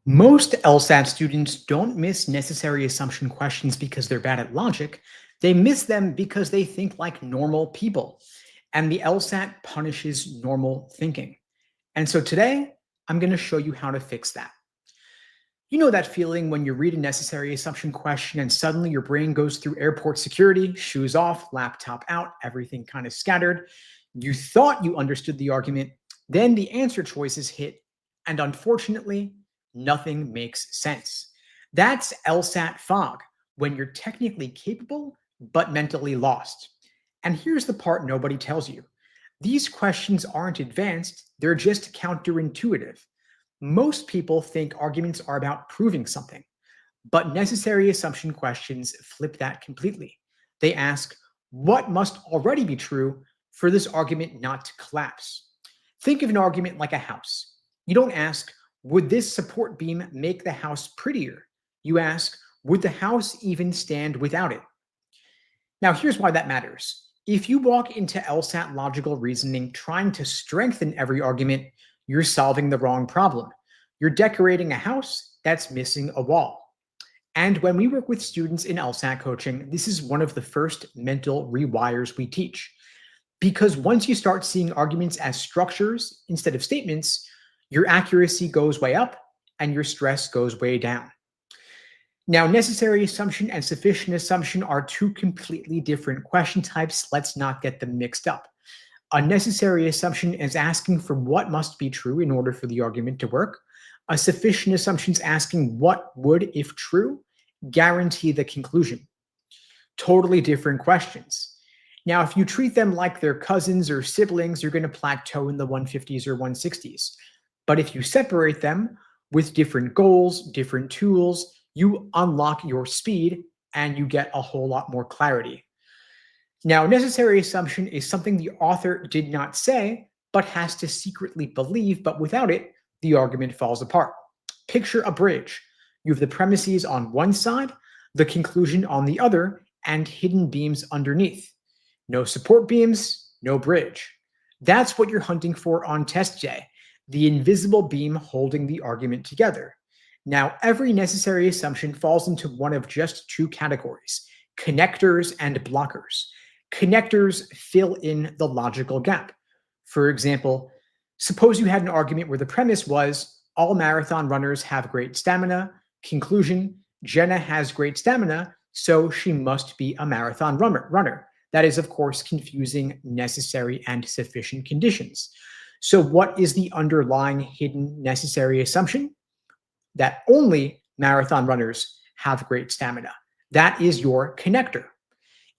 Most LSAT students don't miss necessary assumption questions because they're bad at logic. They miss them because they think like normal people. And the LSAT punishes normal thinking. And so today, I'm going to show you how to fix that. You know that feeling when you read a necessary assumption question and suddenly your brain goes through airport security, shoes off, laptop out, everything kind of scattered. You thought you understood the argument, then the answer choices hit, and unfortunately, nothing makes sense. That's LSAT fog, when you're technically capable but mentally lost. And here's the part nobody tells you. These questions aren't advanced, they're just counterintuitive. Most people think arguments are about proving something, but necessary assumption questions flip that completely. They ask, what must already be true for this argument not to collapse? Think of an argument like a house. You don't ask, would this support beam make the house prettier? You ask, would the house even stand without it? Now, here's why that matters. If you walk into LSAT logical reasoning trying to strengthen every argument, you're solving the wrong problem. You're decorating a house that's missing a wall. And when we work with students in LSAT coaching, this is one of the first mental rewires we teach. Because once you start seeing arguments as structures instead of statements, your accuracy goes way up and your stress goes way down. Now, necessary assumption and sufficient assumption are two completely different question types. Let's not get them mixed up. A necessary assumption is asking for what must be true in order for the argument to work. A sufficient assumption is asking what would, if true, guarantee the conclusion. Totally different questions. Now, if you treat them like they're cousins or siblings, you're going to plateau in the 150s or 160s. But if you separate them with different goals, different tools, you unlock your speed and you get a whole lot more clarity. Now, necessary assumption is something the author did not say, but has to secretly believe, but without it, the argument falls apart. Picture a bridge. You have the premises on one side, the conclusion on the other, and hidden beams underneath. No support beams, no bridge. That's what you're hunting for on test day, the invisible beam holding the argument together. Now, every necessary assumption falls into one of just two categories, connectors and blockers. Connectors fill in the logical gap. For example, suppose you had an argument where the premise was all marathon runners have great stamina. Conclusion, Jenna has great stamina, so she must be a marathon runner. That is, of course, confusing necessary and sufficient conditions. So what is the underlying hidden necessary assumption? That only marathon runners have great stamina. That is your connector.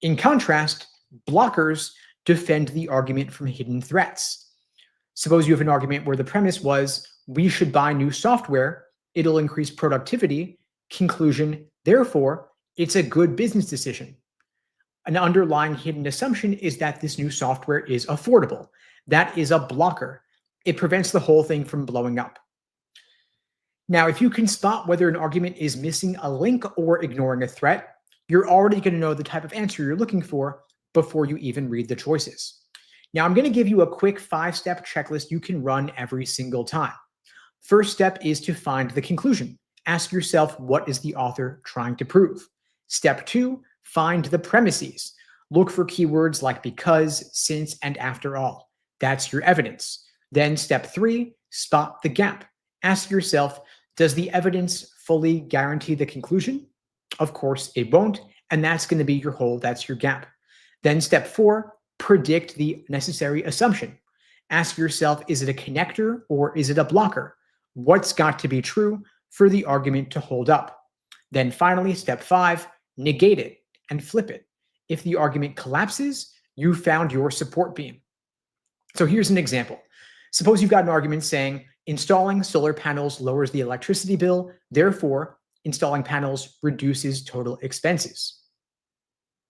In contrast, blockers defend the argument from hidden threats. Suppose you have an argument where the premise was, we should buy new software, it'll increase productivity. Conclusion, therefore, it's a good business decision. An underlying hidden assumption is that this new software is affordable. That is a blocker. It prevents the whole thing from blowing up. Now, if you can spot whether an argument is missing a link or ignoring a threat, you're already going to know the type of answer you're looking for before you even read the choices. Now, I'm going to give you a quick 5-step checklist you can run every single time. First step is to find the conclusion. Ask yourself, what is the author trying to prove? Step 2, find the premises. Look for keywords like because, since, and after all. That's your evidence. Then step 3, spot the gap. Ask yourself, does the evidence fully guarantee the conclusion? Of course, it won't, and that's going to be that's your gap. Then step 4, predict the necessary assumption. Ask yourself, is it a connector or is it a blocker? What's got to be true for the argument to hold up? Then finally, step 5, negate it and flip it. If the argument collapses, you found your support beam. So here's an example. Suppose you've got an argument saying, installing solar panels lowers the electricity bill, therefore, installing panels reduces total expenses.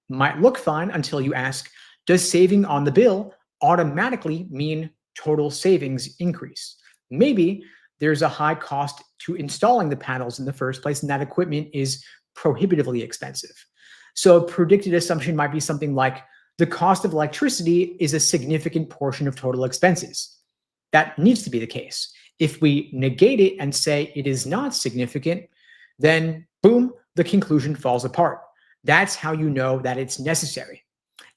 Might look fine until you ask, does saving on the bill automatically mean total savings increase? Maybe there's a high cost to installing the panels in the first place, and that equipment is prohibitively expensive. So a predicted assumption might be something like, the cost of electricity is a significant portion of total expenses. That needs to be the case. If we negate it and say it is not significant, then boom, the conclusion falls apart. That's how you know that it's necessary.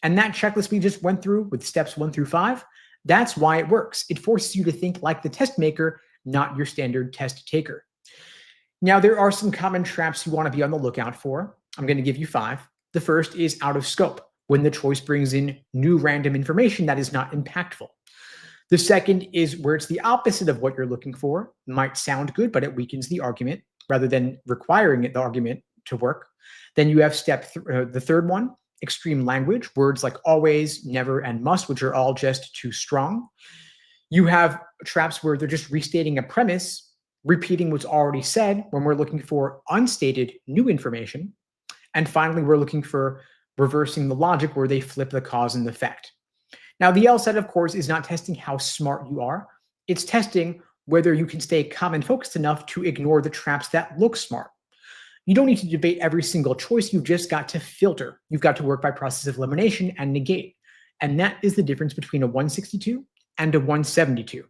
And that checklist we just went through with steps 1 through 5, that's why it works. It forces you to think like the test maker, not your standard test taker. Now, there are some common traps you want to be on the lookout for. I'm going to give you 5. The first is out of scope, when the choice brings in new random information that is not impactful. The second is where it's the opposite of what you're looking for. It might sound good, but it weakens the argument rather than requiring the argument to work. Then you have the third one, extreme language, words like always, never, and must, which are all just too strong. You have traps where they're just restating a premise, repeating what's already said when we're looking for unstated new information. And finally, we're looking for reversing the logic where they flip the cause and effect. Now, the LSAT, of course, is not testing how smart you are. It's testing whether you can stay calm and focused enough to ignore the traps that look smart. You don't need to debate every single choice. You've just got to filter. You've got to work by process of elimination and negate. And that is the difference between a 162 and a 172.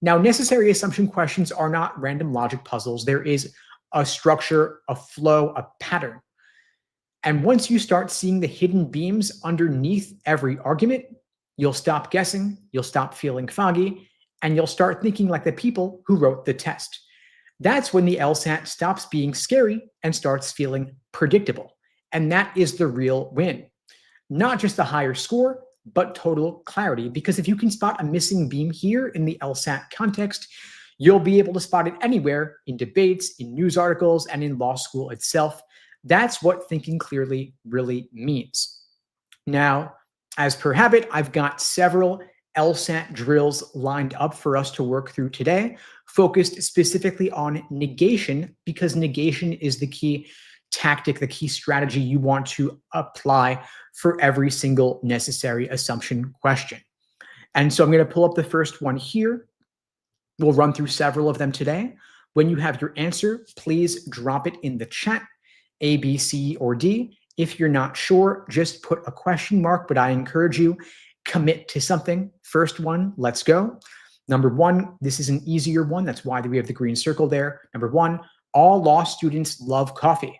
Now, necessary assumption questions are not random logic puzzles. There is a structure, a flow, a pattern. And once you start seeing the hidden beams underneath every argument, you'll stop guessing, you'll stop feeling foggy, and you'll start thinking like the people who wrote the test. That's when the LSAT stops being scary and starts feeling predictable. And that is the real win. Not just a higher score, but total clarity. Because if you can spot a missing beam here in the LSAT context, you'll be able to spot it anywhere in debates, in news articles, and in law school itself. That's what thinking clearly really means. Now, as per habit, I've got several LSAT drills lined up for us to work through today, focused specifically on negation, because negation is the key tactic, the key strategy you want to apply for every single necessary assumption question. And so I'm going to pull up the first one here. We'll run through several of them today. When you have your answer, please drop it in the chat, A, B, C, or D. If you're not sure, just put a question mark, but I encourage you, commit to something. First one, let's go. Number 1, this is an easier one. That's why we have the green circle there. Number 1, all law students love coffee.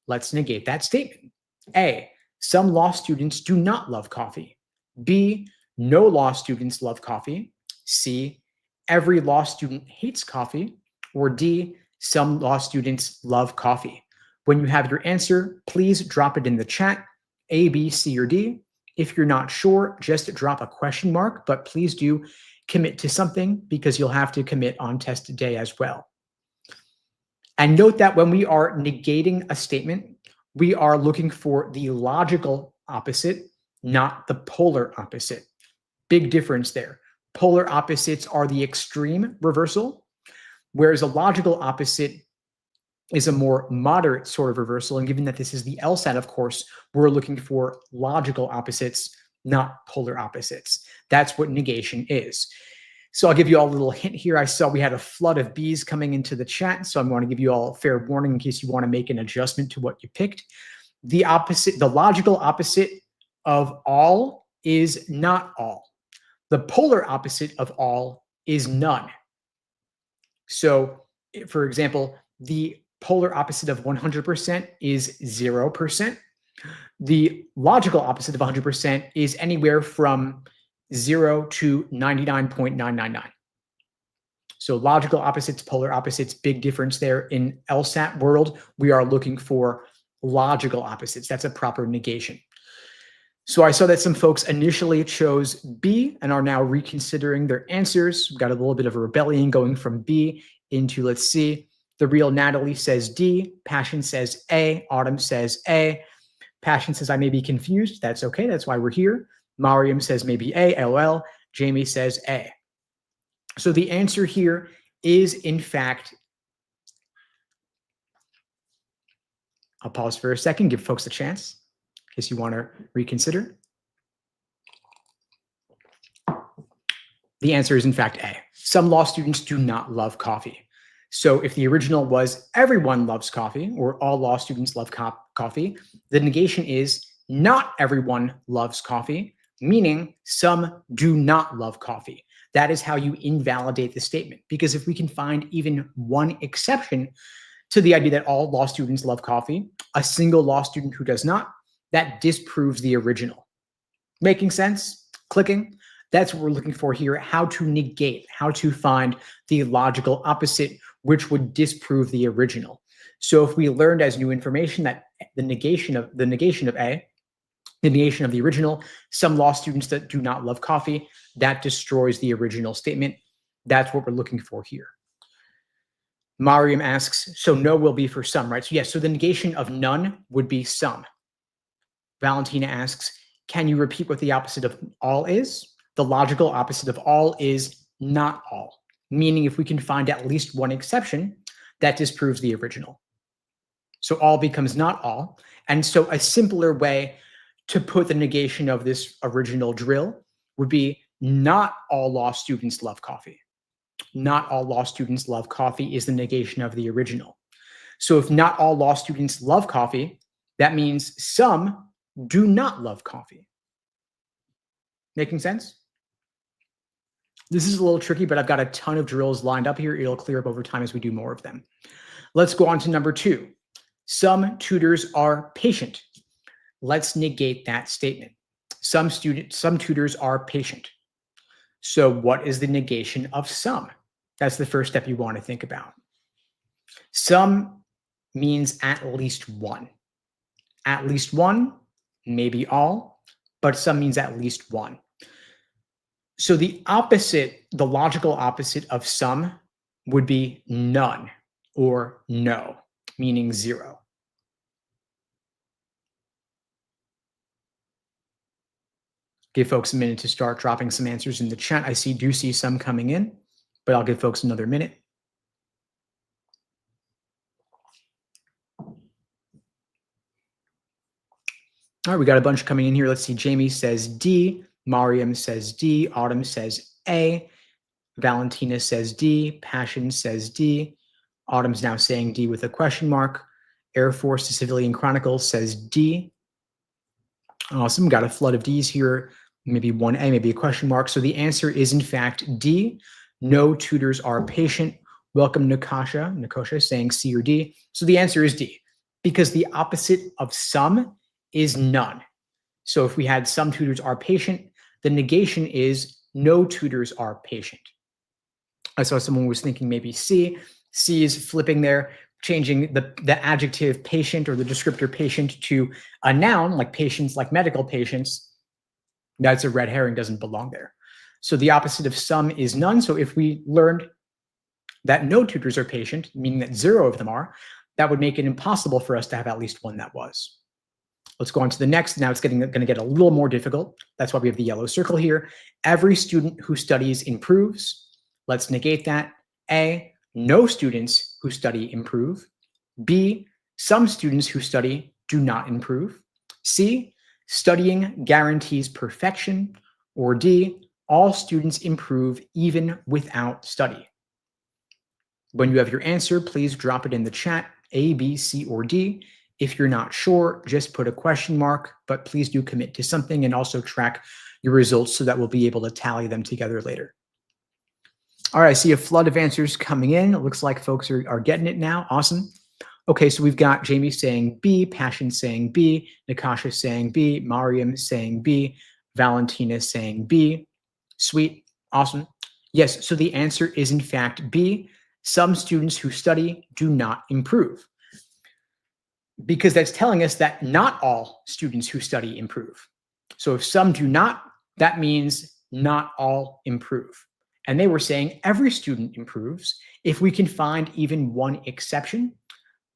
Let's negate that statement. A, some law students do not love coffee. B, no law students love coffee. C, every law student hates coffee. Or D, some law students love coffee. When you have your answer, please drop it in the chat, A, B, C, or D. If you're not sure, just drop a question mark, but please do commit to something because you'll have to commit on test day as well. And note that when we are negating a statement, we are looking for the logical opposite, not the polar opposite. Big difference there. Polar opposites are the extreme reversal, whereas a logical opposite is a more moderate sort of reversal. And given that this is the LSAT, of course, we're looking for logical opposites, not polar opposites. That's what negation is. So I'll give you all a little hint here. I saw we had a flood of B's coming into the chat, so I'm going to give you all a fair warning in case you want to make an adjustment to what you picked. The opposite, the logical opposite of all is not all. The polar opposite of all is none. So, for example, the polar opposite of 100% is 0%. The logical opposite of 100% is anywhere from 0 to 99.999. So logical opposites, polar opposites, big difference there. In LSAT world, we are looking for logical opposites. That's a proper negation. So I saw that some folks initially chose B and are now reconsidering their answers. We've got a little bit of a rebellion going from B into, let's see, the real Natalie says D, Passion says A, Autumn says A. Passion says, I may be confused. That's okay. That's why we're here. Mariam says maybe A, LOL. Jamie says A. So the answer here is, in fact, I'll pause for a second, give folks a chance in case you want to reconsider. The answer is, in fact, A. Some law students do not love coffee. So if the original was everyone loves coffee or all law students love coffee, the negation is not everyone loves coffee, meaning some do not love coffee. That is how you invalidate the statement. Because if we can find even one exception to the idea that all law students love coffee, a single law student who does not, that disproves the original. Making sense? Clicking? That's what we're looking for here. How to negate, how to find the logical opposite, which would disprove the original. So if we learned as new information that the negation of A, the negation of the original, some law students that do not love coffee, that destroys the original statement. That's what we're looking for here. Mariam asks, so no will be for some, right? So yes, so the negation of none would be some. Valentina asks, can you repeat what the opposite of all is? The logical opposite of all is not all, meaning if we can find at least one exception, that disproves the original. So all becomes not all. And so a simpler way to put the negation of this original drill would be not all law students love coffee. Not all law students love coffee is the negation of the original. So if not all law students love coffee, that means some do not love coffee. Making sense? This is a little tricky, but I've got a ton of drills lined up here. It'll clear up over time as we do more of them. Let's go on to number 2. Some tutors are patient. Let's negate that statement. Some tutors are patient. So what is the negation of some? That's the first step you want to think about. Some means at least one. At least one, maybe all, but some means at least one. So the opposite, the logical opposite of some would be none or no, meaning 0. Give folks a minute to start dropping some answers in the chat. I do see some coming in, but I'll give folks another minute. All right, we got a bunch coming in here. Let's see. Jamie says D. Mariam says D. Autumn says A. Valentina says D. Passion says D. Autumn's now saying D with a question mark. Air Force to Civilian Chronicles says D. Awesome. Got a flood of D's here. Maybe 1A, maybe a question mark. So the answer is in fact D. No tutors are patient. Welcome, Nakasha. Nakasha is saying C or D. So the answer is D, because the opposite of some is none. So if we had some tutors are patient, the negation is no tutors are patient. I saw someone was thinking maybe C. C is flipping there, changing the adjective patient or the descriptor patient to a noun, like patients, like medical patients. That's a red herring, doesn't belong there. So the opposite of some is none. So if we learned that no tutors are patient, meaning that 0 of them are, that would make it impossible for us to have at least one that was. Let's go on to the next. Now it's going to get a little more difficult. That's why we have the yellow circle here. Every student who studies improves. Let's negate that. A, no students who study improve. B, some students who study do not improve. C, studying guarantees perfection. Or D, all students improve even without study. When you have your answer, please drop it in the chat, A, B, C, or D. If you're not sure, just put a question mark, but please do commit to something and also track your results so that we'll be able to tally them together later. All right, I see a flood of answers coming in. It looks like folks are getting it now. Awesome. Okay, so we've got Jamie saying B, Passion saying B, Nakasha saying B, Mariam saying B, Valentina saying B. Sweet. Awesome. Yes, so the answer is in fact B. Some students who study do not improve, because that's telling us that not all students who study improve. So if some do not, that means not all improve. And they were saying every student improves. If we can find even one exception,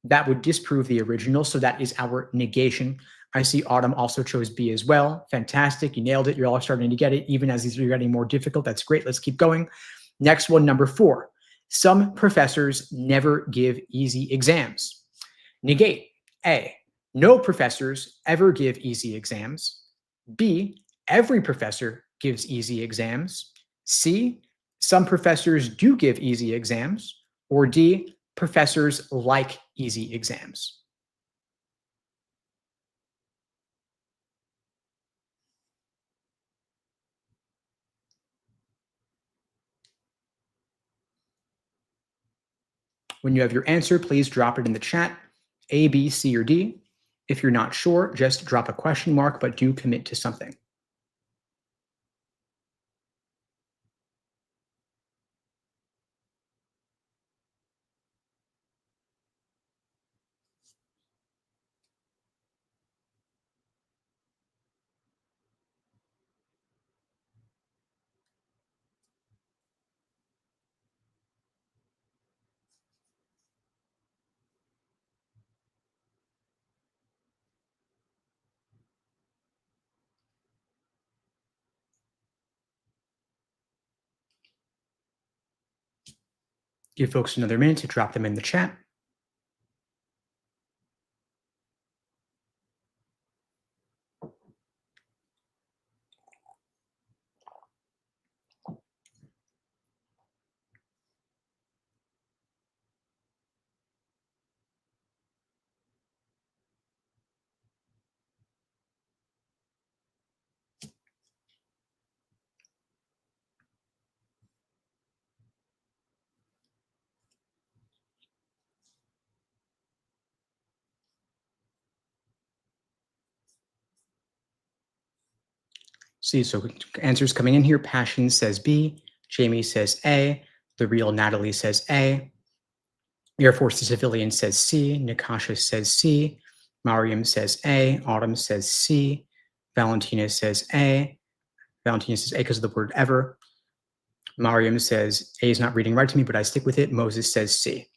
that would disprove the original. So that is our negation. I see Autumn also chose B as well. Fantastic. You nailed it. You're all starting to get it. Even as these are getting more difficult. That's great. Let's keep going. Next one, number 4. Some professors never give easy exams. Negate. A, no professors ever give easy exams. B, every professor gives easy exams. C, some professors do give easy exams. Or D, professors like easy exams. When you have your answer, please drop it in the chat, A, B, C, or D. If you're not sure, just drop a question mark, but do commit to something. Give folks another minute to drop them in the chat. See, so answers coming in here. Passion says B. Jamie says A. The real Natalie says A. Air Force the Civilian says C. Nakasha says C. Mariam says A. Autumn says C. Valentina says A. Valentina says A because of the word ever. Mariam says A is not reading right to me, but I stick with it. Moses says C.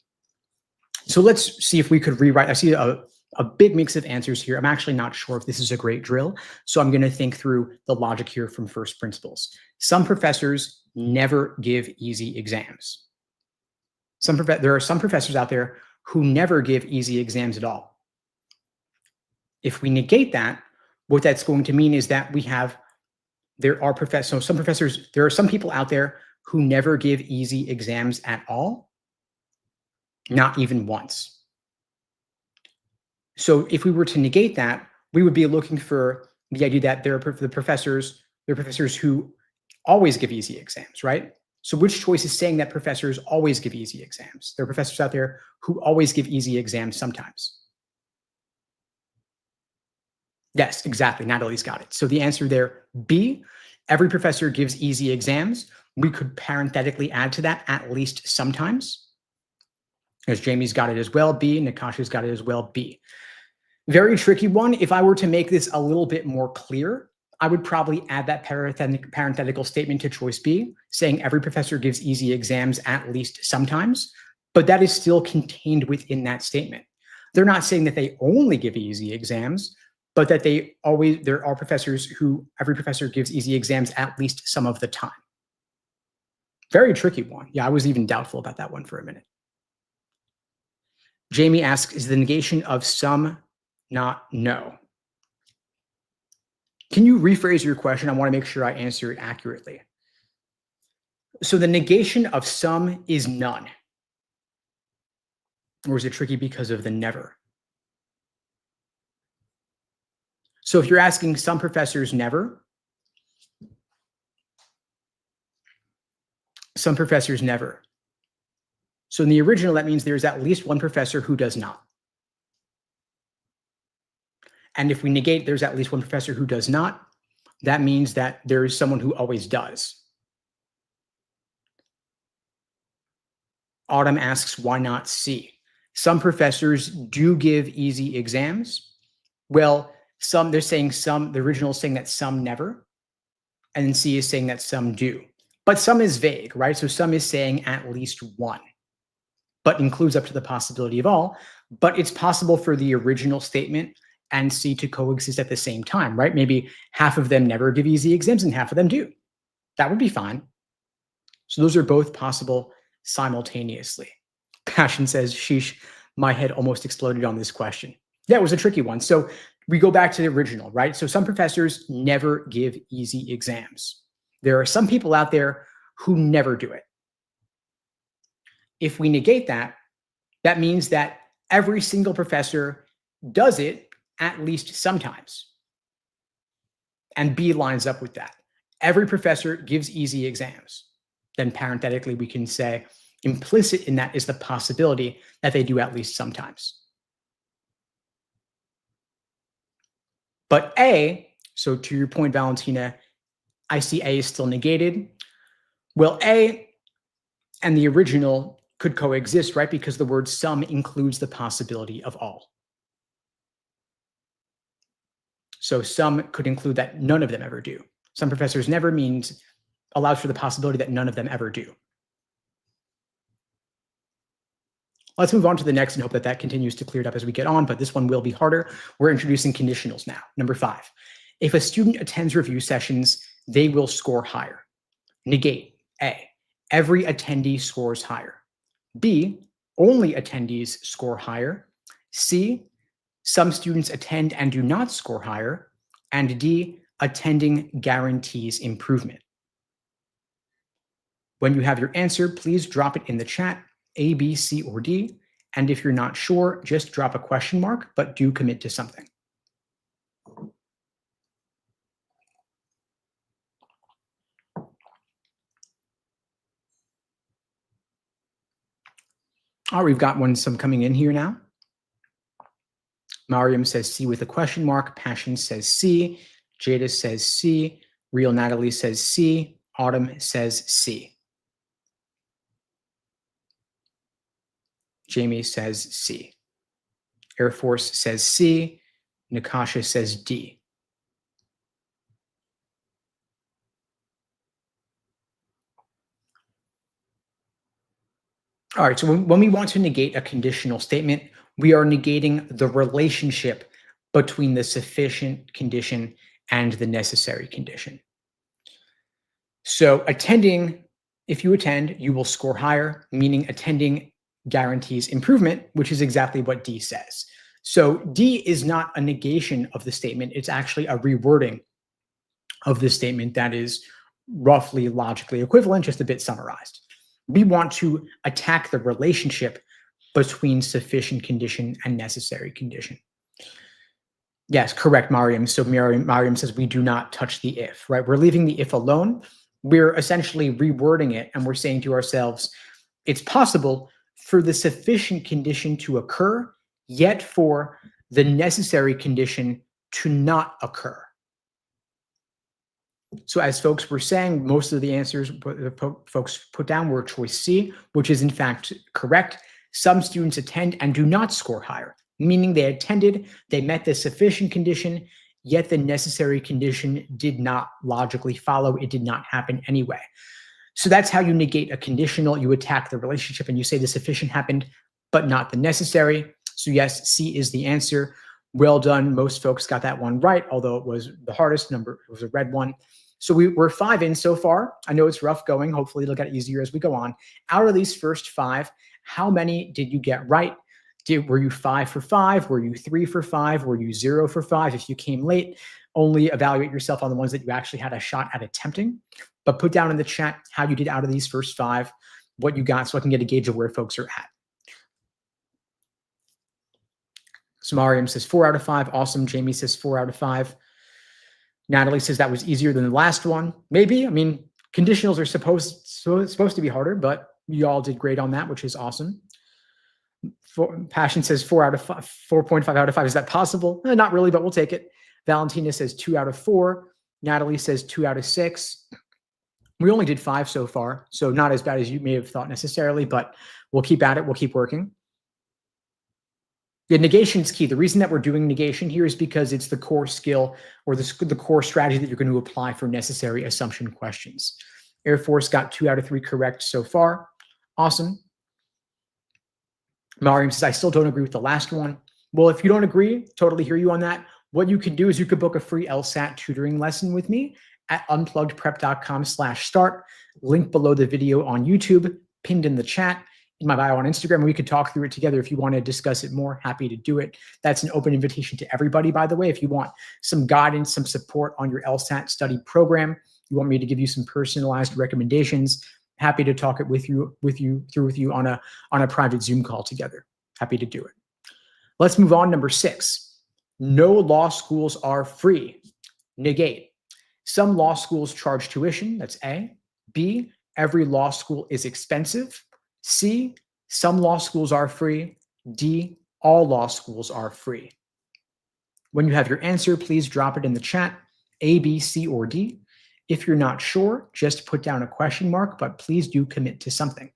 So let's see if we could rewrite. I see a big mix of answers here. I'm actually not sure if this is a great drill. So I'm going to think through the logic here from first principles. Some professors never give easy exams. There are some professors out there who never give easy exams at all. If we negate that, what that's going to mean is that there are some people out there who never give easy exams at all, not even once. So if we were to negate that, we would be looking for the idea that there are professors who always give easy exams, right? So which choice is saying that professors always give easy exams? There are professors out there who always give easy exams sometimes. Yes, exactly. Natalie's got it. So the answer there, B, every professor gives easy exams. We could parenthetically add to that at least sometimes. Because Jamie's got it as well, B. Nakasha's got it as well, B. Very tricky one. If I were to make this a little bit more clear, I would probably add that parenthetical statement to choice B, saying every professor gives easy exams at least sometimes, but that is still contained within that statement. They're not saying that they only give easy exams, but that there are professors who every professor gives easy exams at least some of the time. Very tricky one. Yeah, I was even doubtful about that one for a minute. Jamie asks, is the negation of some not no? Can you rephrase your question? I want to make sure I answer it accurately. So the negation of some is none. Or is it tricky because of the never? So if you're asking some professors never, some professors never. So in the original, that means there's at least one professor who does not. And if we negate there's at least one professor who does not, that means that there is someone who always does. Autumn asks, why not C? Some professors do give easy exams. Well, they're saying some, the original is saying that some never, and then C is saying that some do. But some is vague, right? So some is saying at least one, but includes up to the possibility of all. But it's possible for the original statement and C to coexist at the same time, right? Maybe half of them never give easy exams and half of them do. That would be fine. So those are both possible simultaneously. Passion says, sheesh, my head almost exploded on this question. Yeah, it was a tricky one. So we go back to the original, right? So some professors never give easy exams. There are some people out there who never do it. If we negate that, that means that every single professor does it at least sometimes. And B lines up with that. Every professor gives easy exams. Then parenthetically, we can say Implicit in that is the possibility that they do at least sometimes. But A, so to your point, Valentina, I see A is still negated. Well, A and the original could coexist, right? Because the word some includes the possibility of all. So some could include that none of them ever do. Some professors never means allows for the possibility that none of them ever do. Let's move on to the next and hope that that continues to clear it up as we get on, but this one will be harder. We're introducing conditionals now. Number 5, if a student attends review sessions, they will score higher. Negate. A, every attendee scores higher. B, only attendees score higher. C, some students attend and do not score higher. And D, attending guarantees improvement. When you have your answer, please drop it in the chat, A, B, C, or D. And if you're not sure, just drop a question mark, but do commit to something. All right, we've got some coming in here now. Mariam says C with a question mark. Passion says C. Jada says C. Real Natalie says C. Autumn says C. Jamie says C. Air Force says C. Nakasha says D. All right, so when we want to negate a conditional statement, we are negating the relationship between the sufficient condition and the necessary condition. So attending, if you attend, you will score higher, meaning attending guarantees improvement, which is exactly what D says. So D is not a negation of the statement. It's actually a rewording of the statement that is roughly logically equivalent, just a bit summarized. We want to attack the relationship between sufficient condition and necessary condition. Yes, correct, Mariam. So Mariam says we do not touch the if, right? We're leaving the if alone. We're essentially rewording it, and we're saying to ourselves, it's possible for the sufficient condition to occur, yet for the necessary condition to not occur. So as folks were saying, most of the answers folks put down were choice C, which is in fact correct. Some students attend and do not score higher, meaning they attended, they met the sufficient condition, yet the necessary condition did not logically follow. It did not happen anyway. So that's how you negate a conditional. You attack the relationship and you say the sufficient happened, but not the necessary. So yes, C is the answer. Well done. Most folks got that one right, although it was the hardest number. It was a red one. So we're 5 in so far. I know it's rough going. Hopefully it'll get easier as we go on. Out of these first 5, how many did you get right? Were you 5 for 5? Were you 3 for 5? Were you 0 for 5? If you came late, only evaluate yourself on the ones that you actually had a shot at attempting. But put down in the chat how you did out of these first 5, what you got, so I can get a gauge of where folks are at. So Mariam says 4 out of 5. Awesome. Jamie says 4 out of 5. Natalie says that was easier than the last one. Maybe. I mean, conditionals are supposed to be harder, but you all did great on that, which is awesome. Passion says 4 out of 5, 4.5 out of 5. Is that possible? Not really, but we'll take it. Valentina says 2 out of 4. Natalie says 2 out of 6. We only did 5 so far, so not as bad as you may have thought necessarily, but we'll keep at it. We'll keep working. Yeah, negation is key. The reason that we're doing negation here is because it's the core skill or the core strategy that you're going to apply for necessary assumption questions. Air Force got 2 out of 3 correct so far. Awesome. Mariam says, I still don't agree with the last one. Well, if you don't agree, totally hear you on that. What you could do is you could book a free LSAT tutoring lesson with me at unpluggedprep.com/start. Link below the video on YouTube, pinned in the chat, in my bio on Instagram. We could talk through it together. If you want to discuss it more, happy to do it. That's an open invitation to everybody, by the way. If you want some guidance, some support on your LSAT study program, you want me to give you some personalized recommendations, happy to talk it with you on a private Zoom call together. Happy to do it. Let's move on. Number 6, no law schools are free. Negate. Some law schools charge tuition. That's A. B, every law school is expensive. C, some law schools are free. D, all law schools are free. When you have your answer, please drop it in the chat, A, B, C, or D. If you're not sure, just put down a question mark, but please do commit to something.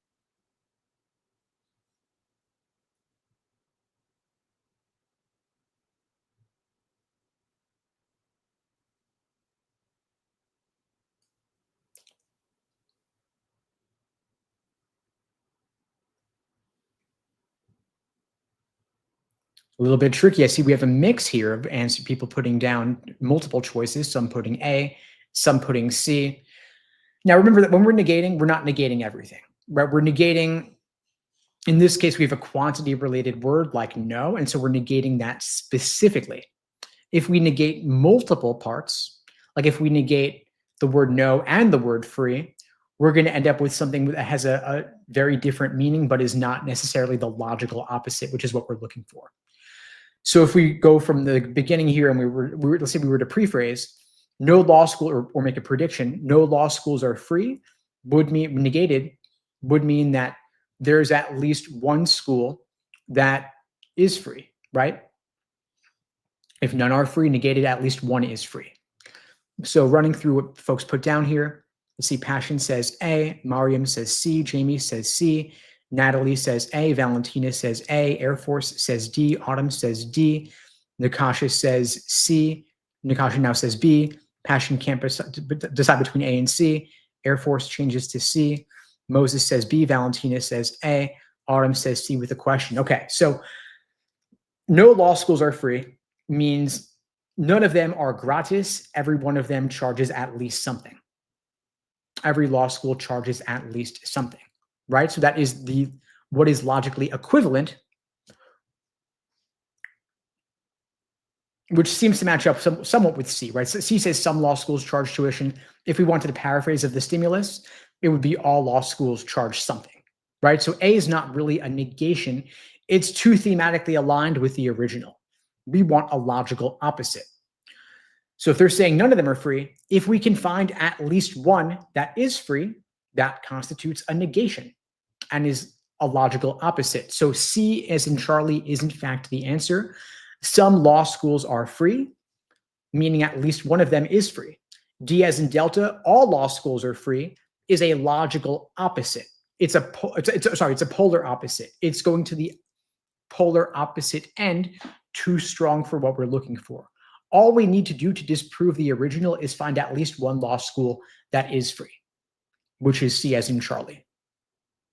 A little bit tricky. I see we have a mix here of answer people putting down multiple choices, some putting A, some putting C. Now remember that when we're negating, we're not negating everything, right? We're negating, in this case, we have a quantity related word like no, and so we're negating that specifically. If we negate multiple parts, like if we negate the word no and the word free, we're going to end up with something that has a very different meaning, but is not necessarily the logical opposite, which is what we're looking for. So if we go from the beginning here and we were let's say we were to prephrase, no law school, or make a prediction, no law schools are free, would mean negated, would mean that there's at least one school that is free, right? If none are free, negated, at least one is free. So running through what folks put down here, let's see, Passion says A, Mariam says C, Jamie says C, Natalie says A, Valentina says A, Air Force says D, Autumn says D, Nakasha says C, Nakasha now says B, Passion can't decide between A and C, Air Force changes to C, Moses says B, Valentina says A, Autumn says C with a question. Okay, so no law schools are free means none of them are gratis. Every one of them charges at least something. Every law school charges at least something, right? So that is what is logically equivalent, which seems to match up somewhat with C, right? So C says some law schools charge tuition. If we wanted a paraphrase of the stimulus, it would be all law schools charge something, right? So A is not really a negation. It's too thematically aligned with the original. We want a logical opposite. So if they're saying none of them are free, if we can find at least one that is free, that constitutes a negation and is a logical opposite. So C, as in Charlie, is in fact the answer. Some law schools are free, meaning at least one of them is free. D, as in Delta, all law schools are free, is a logical opposite. It's a polar opposite. It's going to the polar opposite end, too strong for what we're looking for. All we need to do to disprove the original is find at least one law school that is free, which is C as in Charlie.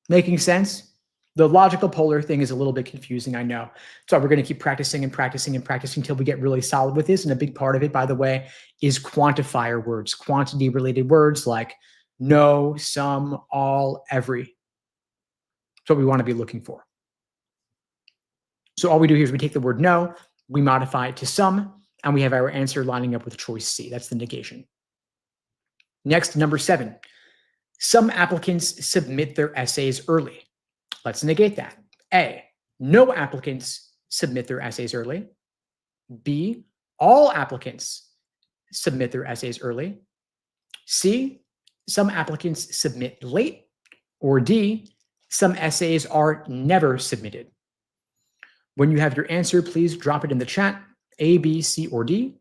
Making sense? The logical polar thing is a little bit confusing, I know. So we're going to keep practicing and practicing and practicing until we get really solid with this. And a big part of it, by the way, is quantifier words, quantity-related words like no, some, all, every. That's what we want to be looking for. So all we do here is we take the word no, we modify it to some, and we have our answer lining up with choice C. That's the negation. Next, number 7. Some applicants submit their essays early. Let's negate that. A, no applicants submit their essays early. B, all applicants submit their essays early. C, some applicants submit late. Or D, some essays are never submitted. When you have your answer, please drop it in the chat, A, B, C, or D.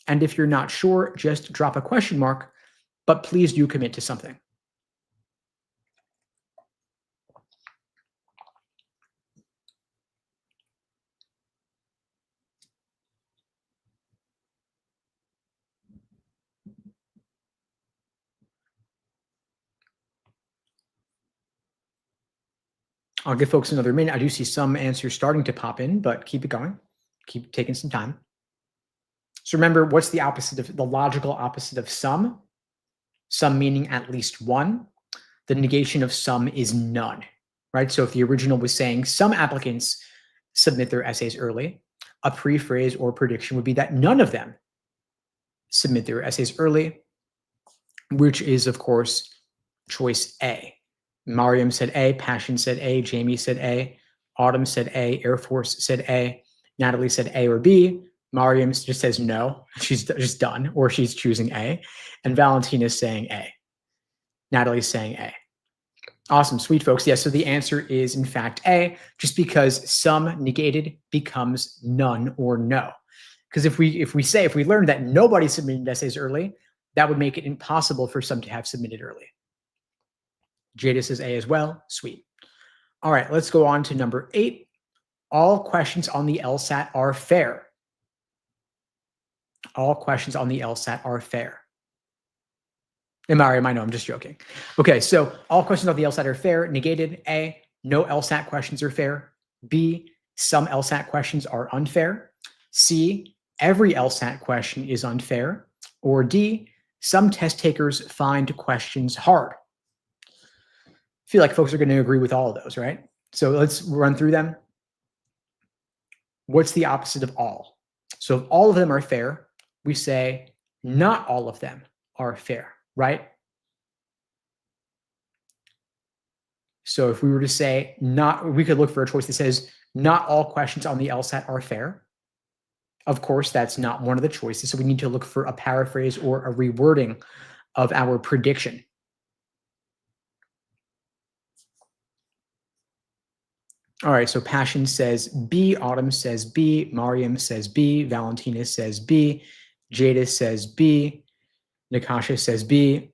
And if you're not sure, just drop a question mark, but please do commit to something. I'll give folks another minute. I do see some answers starting to pop in, but keep it going. Keep taking some time. So remember, what's the opposite of the logical opposite of some? Some meaning at least one. The negation of some is none, right? So if the original was saying some applicants submit their essays early, a prephrase or prediction would be that none of them submit their essays early, which is, of course, choice A. Mariam said A, Passion said A, Jamie said A, Autumn said A, Air Force said A, Natalie said A or B, Mariam just says no, she's just done, or she's choosing A, and Valentina is saying A. Natalie's saying A. Awesome. Sweet, folks. Yes. So the answer is, in fact, A, just because some negated becomes none or no. Because if we learned that nobody submitted essays early, that would make it impossible for some to have submitted early. Jada says A as well. Sweet. All right, let's go on to number 8. All questions on the LSAT are fair. All questions on the LSAT are fair. I know, I'm just joking. Okay, so all questions on the LSAT are fair. Negated. A, no LSAT questions are fair. B, some LSAT questions are unfair. C, every LSAT question is unfair. Or D, some test takers find questions hard. I feel like folks are going to agree with all of those, right? So let's run through them. What's the opposite of all? So if all of them are fair, we say not all of them are fair, right? So if we were to say we could look for a choice that says not all questions on the LSAT are fair. Of course, that's not one of the choices. So we need to look for a paraphrase or a rewording of our prediction. All right, so Passion says B, Autumn says B, Mariam says B, Valentina says B, Jada says B, Nakasha says B,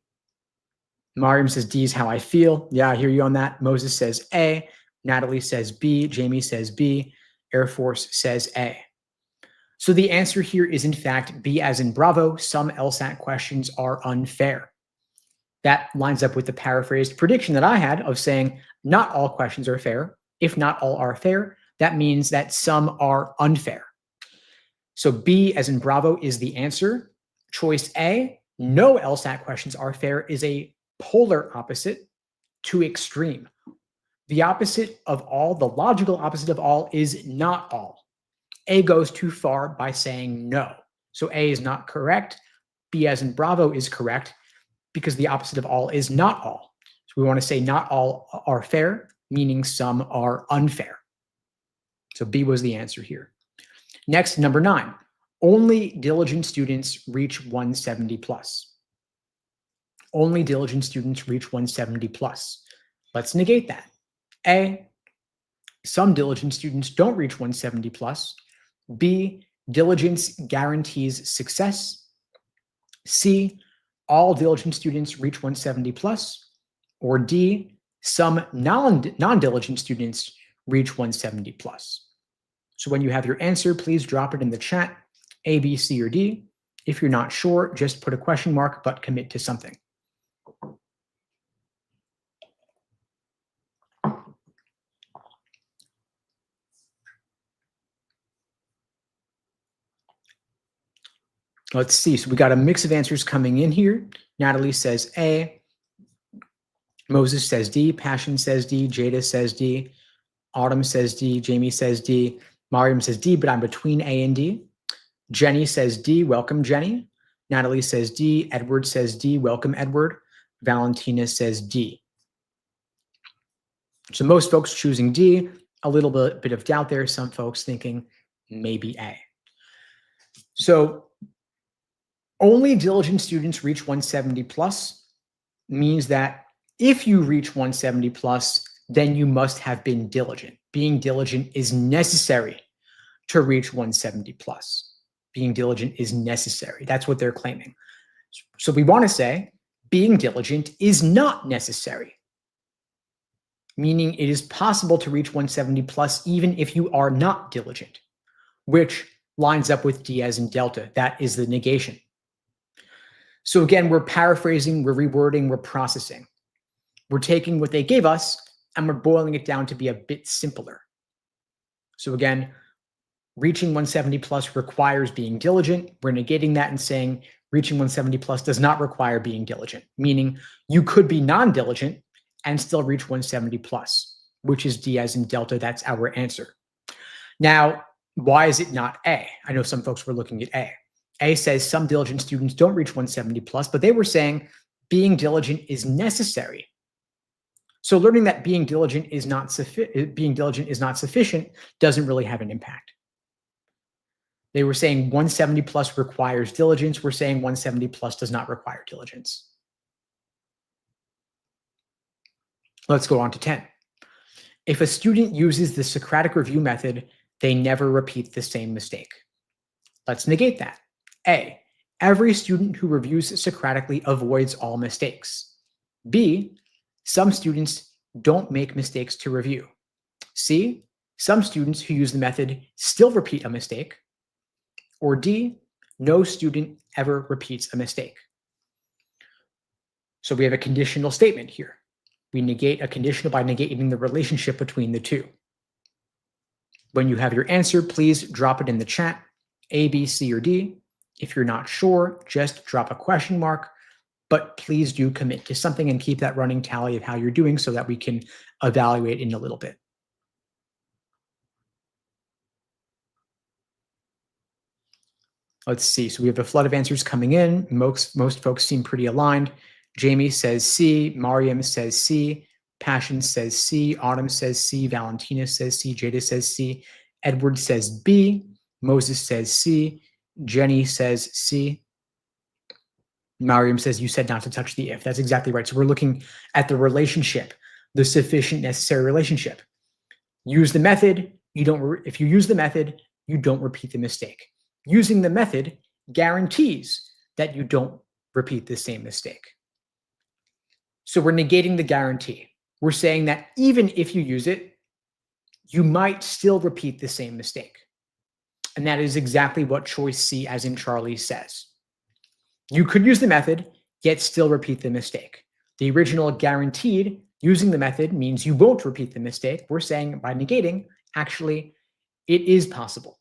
Mariam says D is how I feel. Yeah, I hear you on that. Moses says A, Natalie says B, Jamie says B, Air Force says A. So the answer here is, in fact, B as in Bravo. Some LSAT questions are unfair. That lines up with the paraphrased prediction that I had of saying not all questions are fair. If not all are fair, that means that some are unfair. So B as in Bravo is the answer. Choice A, no LSAT questions are fair, is a polar opposite to extreme. The opposite of all, the logical opposite of all, is not all. A goes too far by saying no. So A is not correct. B as in Bravo is correct because the opposite of all is not all. So we want to say not all are fair, meaning some are unfair. So B was the answer here. Next, number 9. Only diligent students reach 170 plus. Only diligent students reach 170 plus. Let's negate that. A, some diligent students don't reach 170 plus. B, diligence guarantees success. C, all diligent students reach 170 plus. Or D, some non-diligent students reach 170 plus. So when you have your answer, please drop it in the chat, A, B, C, or D. If you're not sure, just put a question mark, but commit to something. Let's see. So we got a mix of answers coming in here. Natalie says A. Moses says D. Passion says D. Jada says D. Autumn says D. Jamie says D. Mariam says D, but I'm between A and D. Jenny says D. Welcome, Jenny. Natalie says D. Edward says D. Welcome, Edward. Valentina says D. So most folks choosing D. A little bit of doubt there. Some folks thinking maybe A. So only diligent students reach 170 plus means that if you reach 170 plus, then you must have been diligent. Being diligent is necessary to reach 170 plus. Being diligent is necessary. That's what they're claiming. So we want to say being diligent is not necessary, meaning it is possible to reach 170 plus even if you are not diligent, which lines up with D as in Delta. That is the negation. So again, we're paraphrasing, we're rewording, we're processing. We're taking what they gave us and we're boiling it down to be a bit simpler. So again, reaching 170 plus requires being diligent. We're negating that and saying reaching 170 plus does not require being diligent, meaning you could be non-diligent and still reach 170 plus, which is D as in Delta. That's our answer. Now, why is it not A? I know some folks were looking at A. A says some diligent students don't reach 170 plus, but they were saying being diligent is necessary. So learning that being diligent is not sufficient doesn't really have an impact. They were saying 170 plus requires diligence. We're saying 170 plus does not require diligence. Let's go on to 10. If a student uses the Socratic review method, they never repeat the same mistake. Let's negate that. A, every student who reviews Socratically avoids all mistakes. B, some students don't make mistakes to review. C, some students who use the method still repeat a mistake. Or D, no student ever repeats a mistake. So we have a conditional statement here. We negate a conditional by negating the relationship between the two. When you have your answer, please drop it in the chat, A, B, C, or D. If you're not sure, just drop a question mark, but please do commit to something and keep that running tally of how you're doing so that we can evaluate in a little bit. Let's see. So we have a flood of answers coming in. Most folks seem pretty aligned. Jamie says C. Mariam says C. Passion says C. Autumn says C. Valentina says C. Jada says C. Edward says B. Moses says C. Jenny says C. Mariam says you said not to touch the if. That's exactly right. So we're looking at the relationship, the sufficient necessary relationship. Use the method. If you use the method, you don't repeat the mistake. Using the method guarantees that you don't repeat the same mistake. So we're negating the guarantee. We're saying that even if you use it, you might still repeat the same mistake. And that is exactly what choice C, as in Charlie, says. You could use the method, yet still repeat the mistake. The original guaranteed using the method means you won't repeat the mistake. We're saying by negating, actually, it is possible.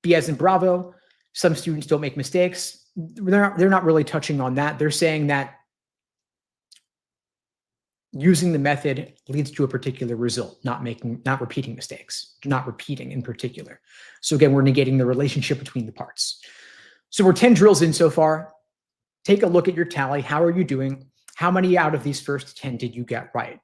B as in Bravo, some students don't make mistakes. They're not really touching on that. They're saying that using the method leads to a particular result, not repeating mistakes, not repeating in particular. So again, we're negating the relationship between the parts. So we're 10 drills in so far. Take a look at your tally. How are you doing? How many out of these first 10 did you get right?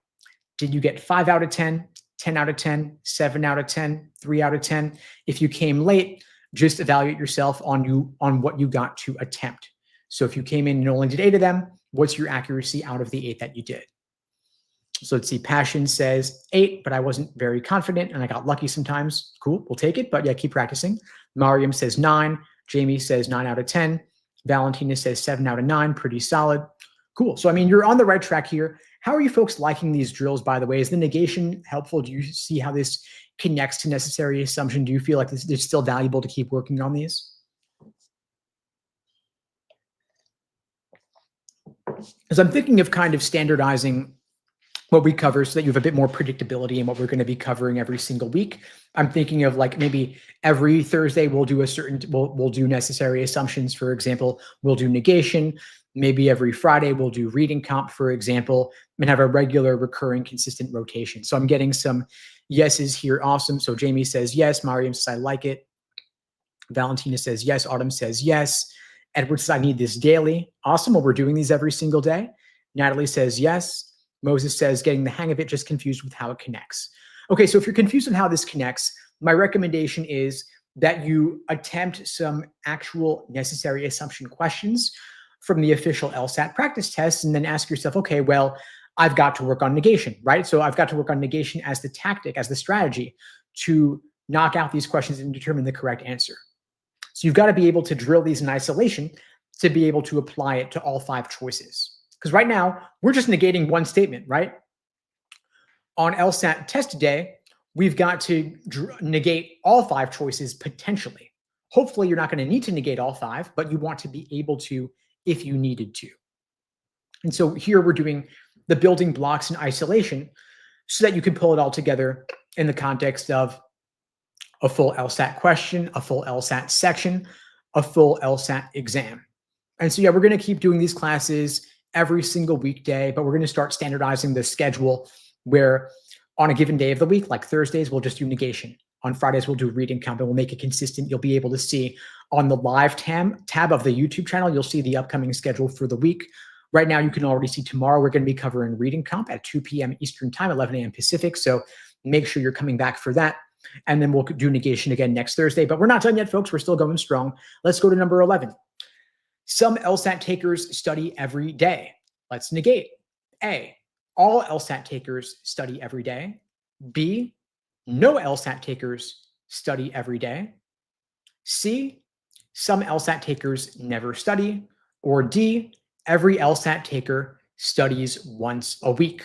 Did you get 5 out of 10, 10 out of 10, 7 out of 10, 3 out of 10? If you came late, just evaluate yourself on what you got to attempt. So if you came in and only did 8 of them, what's your accuracy out of the 8 that you did? So let's see, Passion says 8, but I wasn't very confident and I got lucky sometimes. Cool, we'll take it, but yeah, keep practicing. Mariam says 9. Jamie says 9 out of 10. Valentina says 7 out of 9, pretty solid. Cool, so I mean, you're on the right track here. How are you folks liking these drills, by the way? Is the negation helpful? Do you see how this connects to necessary assumption? Do you feel like it's still valuable to keep working on these? As I'm thinking of kind of standardizing what we cover so that you have a bit more predictability in what we're going to be covering every single week. I'm thinking of like maybe every Thursday we'll do we'll do necessary assumptions, for example. We'll do negation. Maybe every Friday we'll do reading comp, for example, and have a regular, recurring, consistent rotation. So I'm getting some yeses here. Awesome. So Jamie says yes. Mariam says I like it. Valentina says yes. Autumn says yes. Edward says I need this daily. Awesome. Well, we're doing these every single day. Natalie says yes. Moses says, getting the hang of it, just confused with how it connects. Okay, so if you're confused with how this connects, my recommendation is that you attempt some actual necessary assumption questions from the official LSAT practice test and then ask yourself, okay, well, I've got to work on negation, right? So I've got to work on negation as the tactic, as the strategy to knock out these questions and determine the correct answer. So you've got to be able to drill these in isolation to be able to apply it to all 5 choices. Because right now, we're just negating one statement, right? On LSAT test day, we've got to negate all 5 choices potentially. Hopefully, you're not going to need to negate all 5, but you want to be able to if you needed to. And so here we're doing the building blocks in isolation so that you can pull it all together in the context of a full LSAT question, a full LSAT section, a full LSAT exam. And so, yeah, we're going to keep doing these classes every single weekday, but we're going to start standardizing the schedule where on a given day of the week, like Thursdays, we'll just do negation. On Fridays, we'll do reading comp, and we'll make it consistent. You'll be able to see on the live tab of the YouTube channel, you'll see the upcoming schedule for the week. Right now, you can already see tomorrow, we're going to be covering reading comp at 2 p.m. Eastern time, 11 a.m. Pacific. So make sure you're coming back for that. And then we'll do negation again next Thursday. But we're not done yet, folks. We're still going strong. Let's go to number 11. Some LSAT takers study every day. Let's negate. A, all LSAT takers study every day. B, no LSAT takers study every day. C, some LSAT takers never study. Or D, every LSAT taker studies once a week.